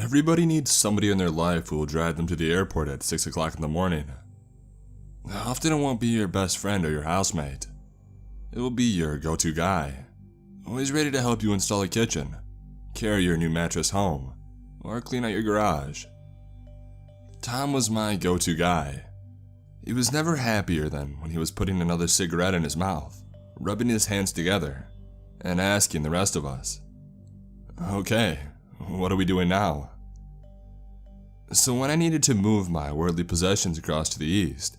Everybody needs somebody in their life who will drive them to the airport at 6 o'clock in the morning. Often it won't be your best friend or your housemate. It will be your go-to guy, always ready to help you install a kitchen, carry your new mattress home, or clean out your garage. Tom was my go-to guy. He was never happier than when he was putting another cigarette in his mouth, rubbing his hands together, and asking the rest of us, "Okay, what are we doing now?" So when I needed to move my worldly possessions across to the east,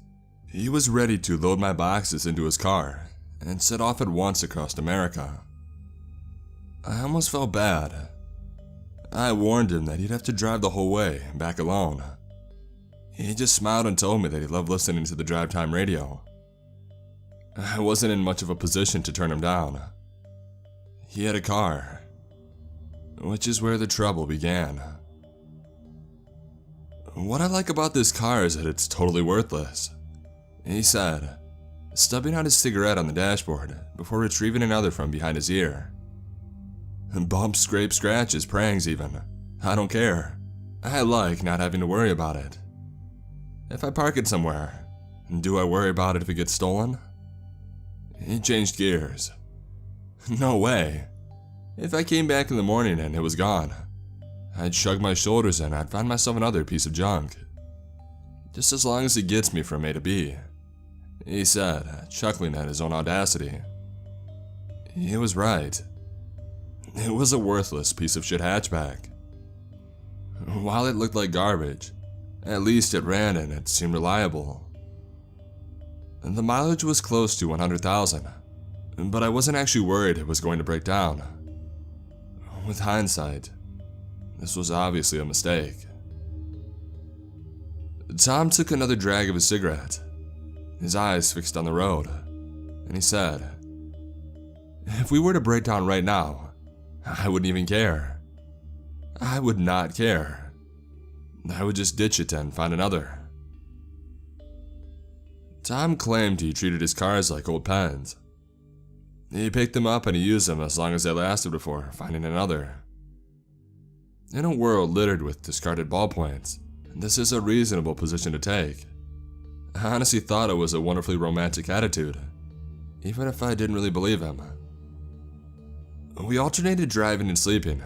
he was ready to load my boxes into his car and set off at once across America. I almost felt bad. I warned him that he'd have to drive the whole way, back alone. He just smiled and told me that he loved listening to the drive time radio. I wasn't in much of a position to turn him down. He had a car, which is where the trouble began. "What I like about this car is that it's totally worthless," he said, stubbing out his cigarette on the dashboard before retrieving another from behind his ear. "Bumps, scrapes, scratches, prangs even. I don't care. I like not having to worry about it. If I park it somewhere, do I worry about it if it gets stolen?" He changed gears. "No way. If I came back in the morning and it was gone, I'd shrug my shoulders and I'd find myself another piece of junk. Just as long as it gets me from A to B," he said, chuckling at his own audacity. He was right. It was a worthless piece of shit hatchback. While it looked like garbage, at least it ran and it seemed reliable. The mileage was close to 100,000, but I wasn't actually worried it was going to break down. With hindsight, this was obviously a mistake. Tom took another drag of his cigarette, his eyes fixed on the road, and he said, "If we were to break down right now, I wouldn't even care. I would not care. I would just ditch it and find another." Tom claimed he treated his cars like old pens. He picked them up and he used them as long as they lasted before finding another. In a world littered with discarded ballpoints, this is a reasonable position to take. I honestly thought it was a wonderfully romantic attitude, even if I didn't really believe him. We alternated driving and sleeping.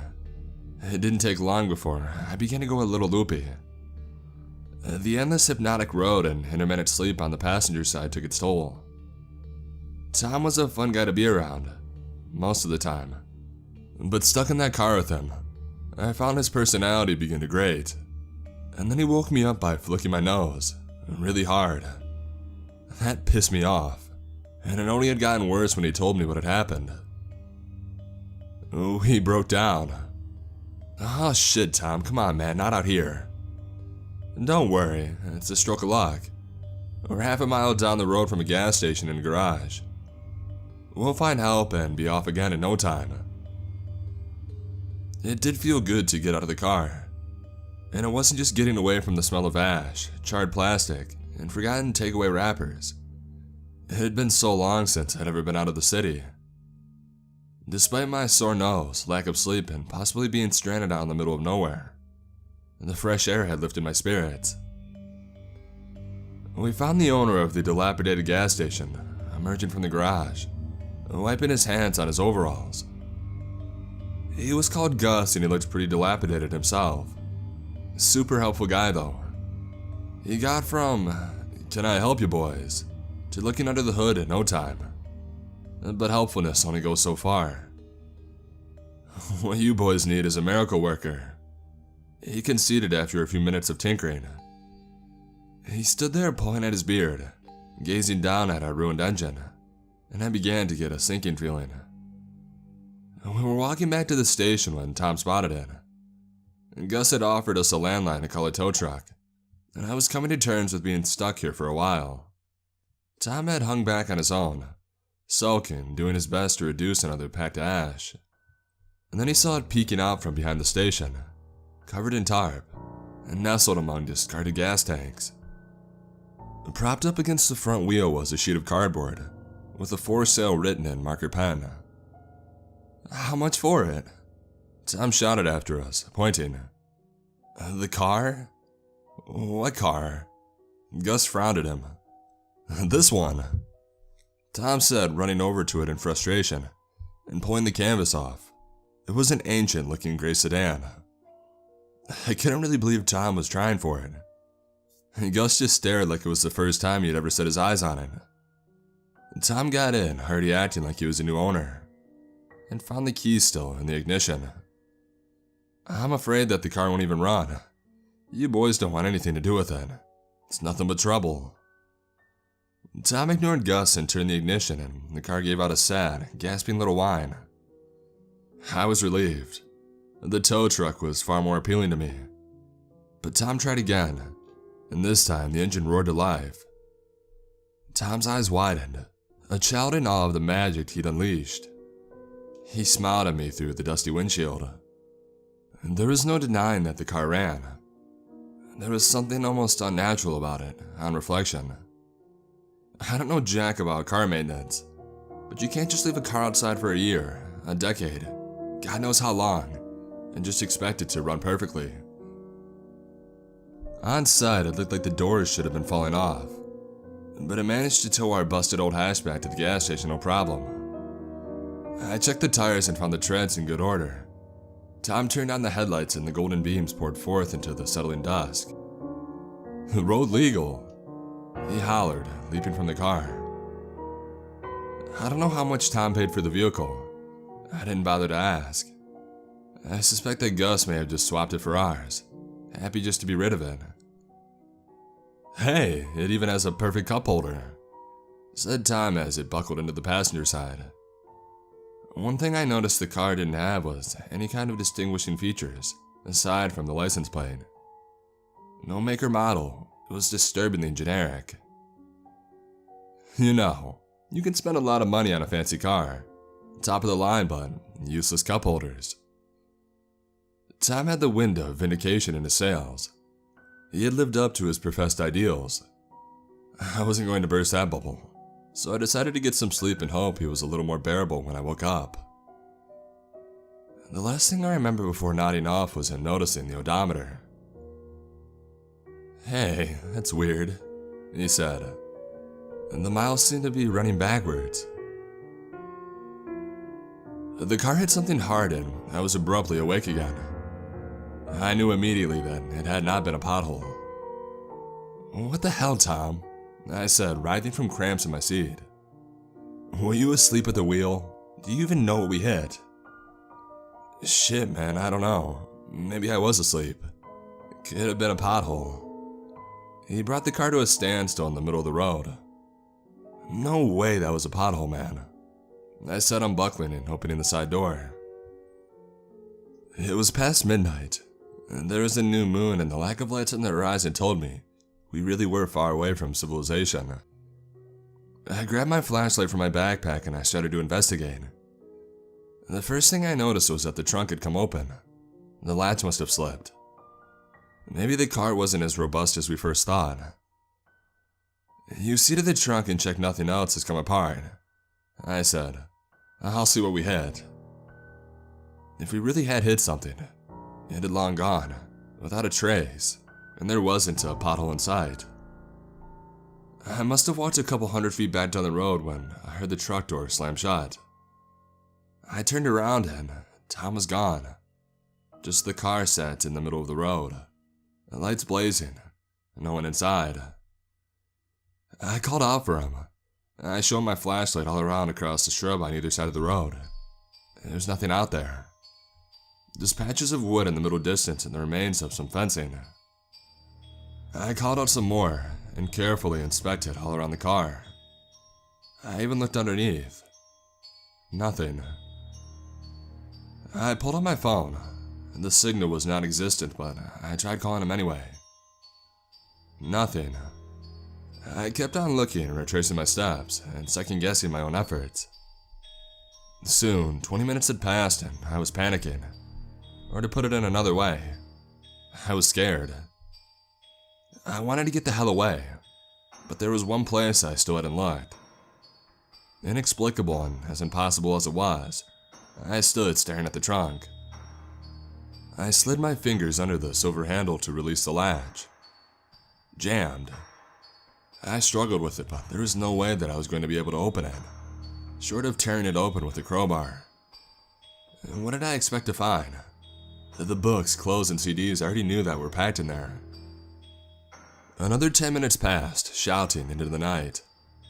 It didn't take long before I began to go a little loopy. The endless hypnotic road and intermittent sleep on the passenger side took its toll. Tom was a fun guy to be around, most of the time. But stuck in that car with him, I found his personality begin to grate. And then he woke me up by flicking my nose, really hard. That pissed me off, and it only had gotten worse when he told me what had happened. He broke down. "Oh shit, Tom, come on man, not out here." "Don't worry, it's a stroke of luck. We're half a mile down the road from a gas station and a garage. We'll find help and be off again in no time." It did feel good to get out of the car. And it wasn't just getting away from the smell of ash, charred plastic, and forgotten takeaway wrappers. It had been so long since I'd ever been out of the city. Despite my sore nose, lack of sleep, and possibly being stranded out in the middle of nowhere, the fresh air had lifted my spirits. We found the owner of the dilapidated gas station, emerging from the garage, wiping his hands on his overalls. He was called Gus and he looked pretty dilapidated himself. Super helpful guy though. He got from, "Can I help you boys?" to looking under the hood in no time. But helpfulness only goes so far. "What you boys need is a miracle worker," he conceded after a few minutes of tinkering. He stood there pulling at his beard, gazing down at our ruined engine, and I began to get a sinking feeling. We were walking back to the station when Tom spotted it. Gus had offered us a landline to call a tow truck, and I was coming to terms with being stuck here for a while. Tom had hung back on his own, sulking, doing his best to reduce another packed ash. And then he saw it peeking out from behind the station, covered in tarp, and nestled among discarded gas tanks. Propped up against the front wheel was a sheet of cardboard, with a "for sale" written in marker pen. "How much for it?" Tom shouted after us, pointing. The car? What car? Gus frowned at him. This one, Tom said, running over to it in frustration and pulling the canvas off. It was an ancient-looking gray sedan. I couldn't really believe Tom was trying for it. Gus just stared like it was the first time he had ever set his eyes on it. Tom got in, already acting like he was a new owner, and found the keys still in the ignition. I'm afraid that the car won't even run. You boys don't want anything to do with it. It's nothing but trouble. Tom ignored Gus and turned the ignition, and the car gave out a sad, gasping little whine. I was relieved. The tow truck was far more appealing to me. But Tom tried again, and this time the engine roared to life. Tom's eyes widened, a child in awe of the magic he'd unleashed. He smiled at me through the dusty windshield. There was no denying that the car ran. There was something almost unnatural about it, on reflection. I don't know jack about car maintenance, but you can't just leave a car outside for a year, a decade, God knows how long, and just expect it to run perfectly. On site, it looked like the doors should have been falling off, but it managed to tow our busted old hatchback to the gas station no problem. I checked the tires and found the treads in good order. Tom turned on the headlights and the golden beams poured forth into the settling dusk. Road legal, he hollered, leaping from the car. I don't know how much Tom paid for the vehicle. I didn't bother to ask. I suspect that Gus may have just swapped it for ours, happy just to be rid of it. Hey, it even has a perfect cup holder, said Tom as it buckled into the passenger side. One thing I noticed the car didn't have was any kind of distinguishing features, aside from the license plate. No make or model, it was disturbingly generic. You know, you can spend a lot of money on a fancy car. Top of the line, but useless cup holders. Tom had the wind of vindication in his sails. He had lived up to his professed ideals. I wasn't going to burst that bubble, so I decided to get some sleep and hope he was a little more bearable when I woke up. The last thing I remember before nodding off was him noticing the odometer. Hey, that's weird, he said. And the miles seemed to be running backwards. The car hit something hard and I was abruptly awake again. I knew immediately that it had not been a pothole. What the hell, Tom? I said, writhing from cramps in my seat. Were you asleep at the wheel? Do you even know what we hit? Shit, man, I don't know. Maybe I was asleep. Could have been a pothole. He brought the car to a standstill in the middle of the road. No way that was a pothole, man. I said, unbuckling and opening the side door. It was past midnight. There was a new moon, and the lack of lights on the horizon told me we really were far away from civilization. I grabbed my flashlight from my backpack and I started to investigate. The first thing I noticed was that the trunk had come open. The latch must have slipped. Maybe the car wasn't as robust as we first thought. You see to the trunk and check nothing else has come apart, I said. I'll see what we hit. If we really had hit something, it had long gone, without a trace, and there wasn't a pothole in sight. I must have walked a couple 100 feet back down the road when I heard the truck door slam shut. I turned around and Tom was gone. Just the car sat in the middle of the road, the lights blazing, no one inside. I called out for him. I shone my flashlight all around across the shrub on either side of the road. There's nothing out there. Just patches of wood in the middle distance and the remains of some fencing. I called out some more and carefully inspected all around the car. I even looked underneath. Nothing. I pulled out my phone. The signal was non-existent, but I tried calling him anyway. Nothing. I kept on looking and retracing my steps and second-guessing my own efforts. Soon, 20 minutes had passed and I was panicking. Or to put it in another way, I was scared. I wanted to get the hell away, but there was one place I still hadn't looked. Inexplicable and as impossible as it was, I stood staring at the trunk. I slid my fingers under the silver handle to release the latch. Jammed. I struggled with it, but there was no way that I was going to be able to open it, short of tearing it open with a crowbar. And what did I expect to find? The books, clothes, and CDs I already knew that were packed in there. Another 10 minutes passed, shouting into the night,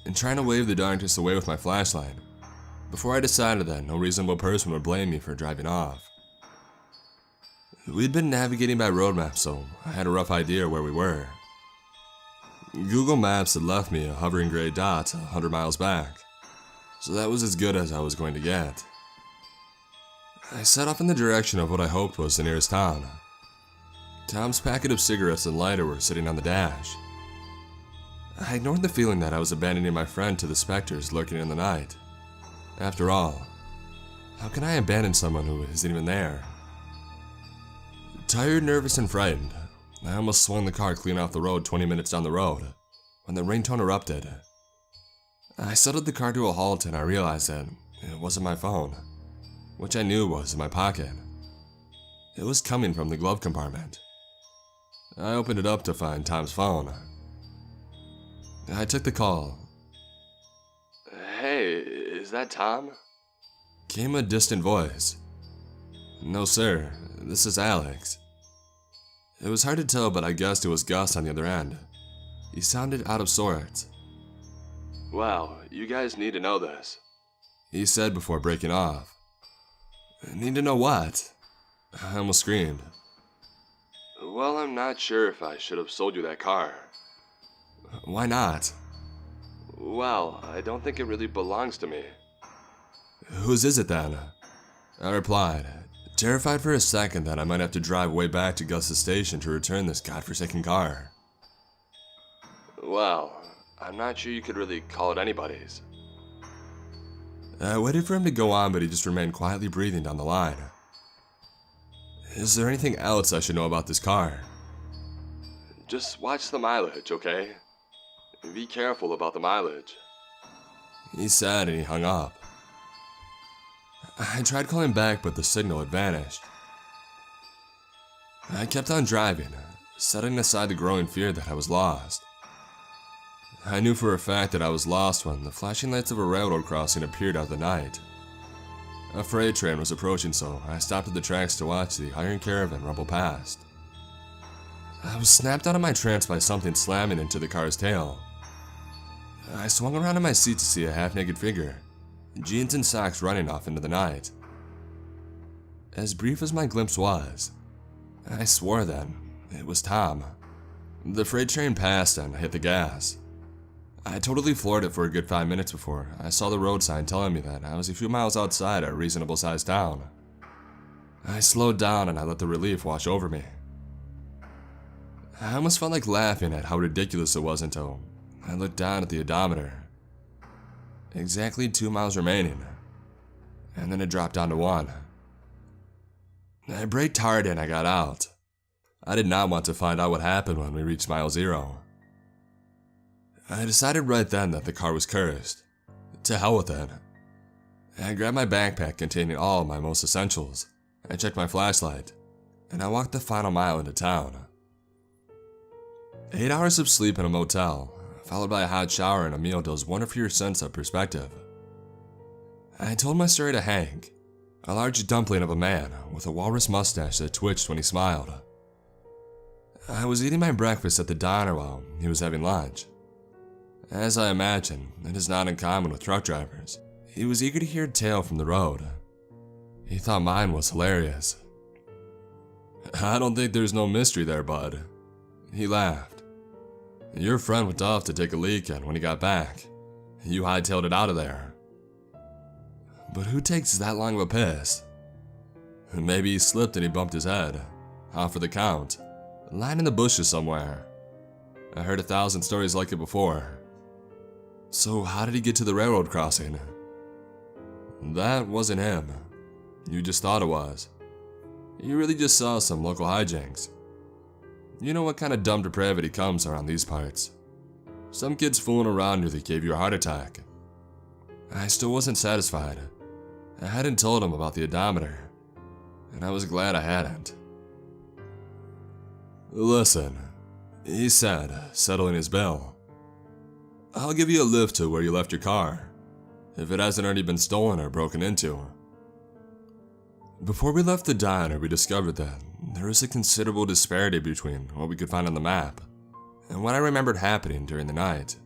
and trying to wave the darkness away with my flashlight, before I decided that no reasonable person would blame me for driving off. We'd been navigating by road maps, so I had a rough idea where we were. Google Maps had left me a hovering gray dot 100 miles back, so that was as good as I was going to get. I set off in the direction of what I hoped was the nearest town. Tom's packet of cigarettes and lighter were sitting on the dash. I ignored the feeling that I was abandoning my friend to the specters lurking in the night. After all, how can I abandon someone who isn't even there? Tired, nervous, and frightened, I almost swung the car clean off the road 20 minutes down the road when the ringtone erupted. I settled the car to a halt and I realized that it wasn't my phone, which I knew was in my pocket. It was coming from the glove compartment. I opened it up to find Tom's phone. I took the call. "Hey, is that Tom?" Came a distant voice. "No, sir, this is Alex." It was hard to tell, but I guessed it was Gus on the other end. He sounded out of sorts. "Well, you guys need to know this," he said before breaking off. "Need to know what?" I almost screamed. "Well, I'm not sure if I should have sold you that car." "Why not?" "Well, I don't think it really belongs to me." "Whose is it then?" I replied, terrified for a second that I might have to drive way back to Gus's station to return this godforsaken car. "Well, I'm not sure you could really call it anybody's." I waited for him to go on, but he just remained quietly breathing down the line. "Is there anything else I should know about this car?" "Just watch the mileage, okay? Be careful about the mileage," he said, and he hung up. I tried calling back, but the signal had vanished. I kept on driving, setting aside the growing fear that I was lost. I knew for a fact that I was lost when the flashing lights of a railroad crossing appeared out of the night. A freight train was approaching, so I stopped at the tracks to watch the iron caravan rumble past. I was snapped out of my trance by something slamming into the car's tail. I swung around in my seat to see a half-naked figure, jeans and socks, running off into the night. As brief as my glimpse was, I swore then it was Tom. The freight train passed and I hit the gas. I totally floored it for a good 5 minutes before I saw the road sign telling me that I was a few miles outside a reasonable sized town. I slowed down and I let the relief wash over me. I almost felt like laughing at how ridiculous it was until I looked down at the odometer. Exactly 2 miles remaining, and then it dropped down to 1. I braked hard and I got out. I did not want to find out what happened when we reached mile 0. I decided right then that the car was cursed. To hell with it. I grabbed my backpack containing all of my most essentials. I checked my flashlight, and I walked the final mile into town. 8 hours of sleep in a motel, followed by a hot shower and a meal, does wonder for your sense of perspective. I told my story to Hank, a large dumpling of a man with a walrus mustache that twitched when he smiled. I was eating my breakfast at the diner while he was having lunch. As I imagine, it is not uncommon with truck drivers. He was eager to hear a tale from the road. He thought mine was hilarious. "I don't think there's no mystery there, bud." He laughed. "Your friend went off to take a leak, and when he got back, you hightailed it out of there." "But who takes that long of a piss?" "Maybe he slipped and he bumped his head. Off for the count. Lying in the bushes somewhere. I heard 1,000 stories like it before." "So how did he get to the railroad crossing?" "That wasn't him. You just thought it was. You really just saw some local hijinks. You know what kind of dumb depravity comes around these parts. Some kids fooling around nearly gave you a heart attack." I still wasn't satisfied. I hadn't told him about the odometer, and I was glad I hadn't. "Listen," he said, settling his bill. "I'll give you a lift to where you left your car, if it hasn't already been stolen or broken into." Before we left the diner, we discovered that there was a considerable disparity between what we could find on the map and what I remembered happening during the night.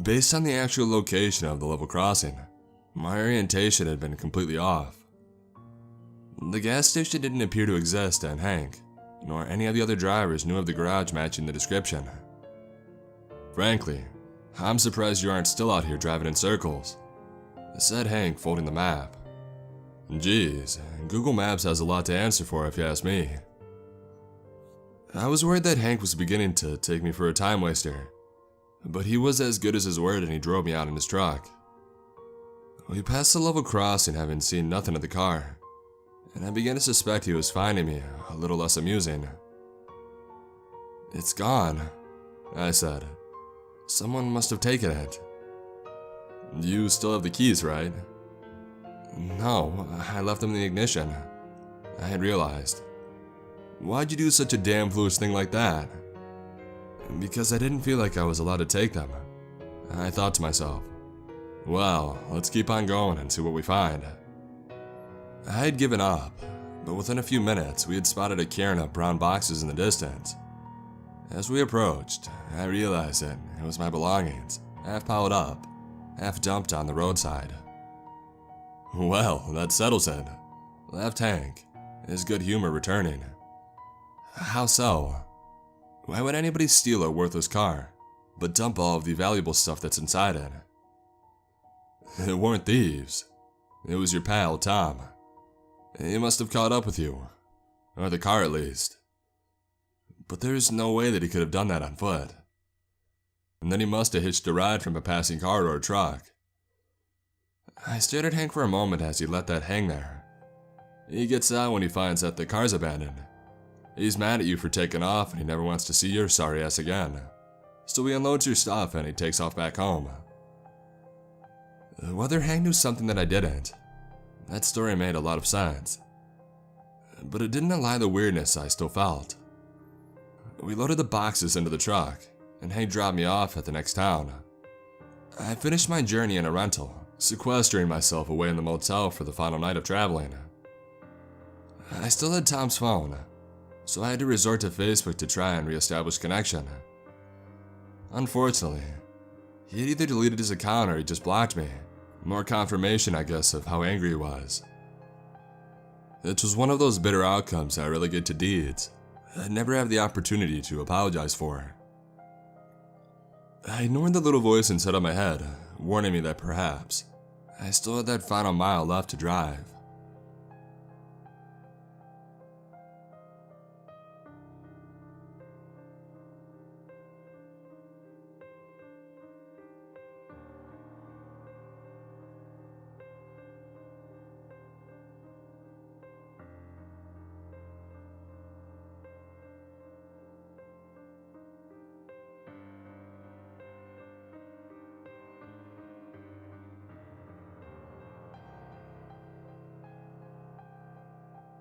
Based on the actual location of the level crossing, my orientation had been completely off. The gas station didn't appear to exist, and Hank, nor any of the other drivers, knew of the garage matching the description. "Frankly, I'm surprised you aren't still out here driving in circles," said Hank, folding the map. "Geez, Google Maps has a lot to answer for if you ask me." I was worried that Hank was beginning to take me for a time waster, but he was as good as his word and he drove me out in his truck. We passed the level crossing, having seen nothing of the car, and I began to suspect he was finding me a little less amusing. "It's gone," I said. "Someone must have taken it." "You still have the keys, right?" "No, I left them in the ignition," I had realized. "Why'd you do such a damn foolish thing like that?" "Because I didn't feel like I was allowed to take them," I thought to myself. "Well, let's keep on going and see what we find." I had given up, but within a few minutes we had spotted a cairn of brown boxes in the distance. As we approached, I realized that it was my belongings, half piled up, half dumped on the roadside. "Well, that settles it," laughed Hank, his good humor returning. "How so? Why would anybody steal a worthless car, but dump all of the valuable stuff that's inside it?" "It weren't thieves. It was your pal, Tom. He must have caught up with you, or the car at least. But there's no way that he could have done that on foot. And then he must have hitched a ride from a passing car or a truck." I stared at Hank for a moment as he let that hang there. He gets out when he finds that the car's abandoned. He's mad at you for taking off and he never wants to see your sorry ass again. So he unloads your stuff and he takes off back home. Whether Hank knew something that I didn't, that story made a lot of sense. But it didn't allay the weirdness I still felt. We loaded the boxes into the truck, and Hank dropped me off at the next town. I finished my journey in a rental, sequestering myself away in the motel for the final night of traveling. I still had Tom's phone, so I had to resort to Facebook to try and re-establish connection. Unfortunately, he had either deleted his account or he just blocked me. More confirmation, I guess, of how angry he was. It was one of those bitter outcomes I relegate to deeds I'd never have the opportunity to apologize for. I ignored the little voice inside of my head, warning me that perhaps I still had that final mile left to drive.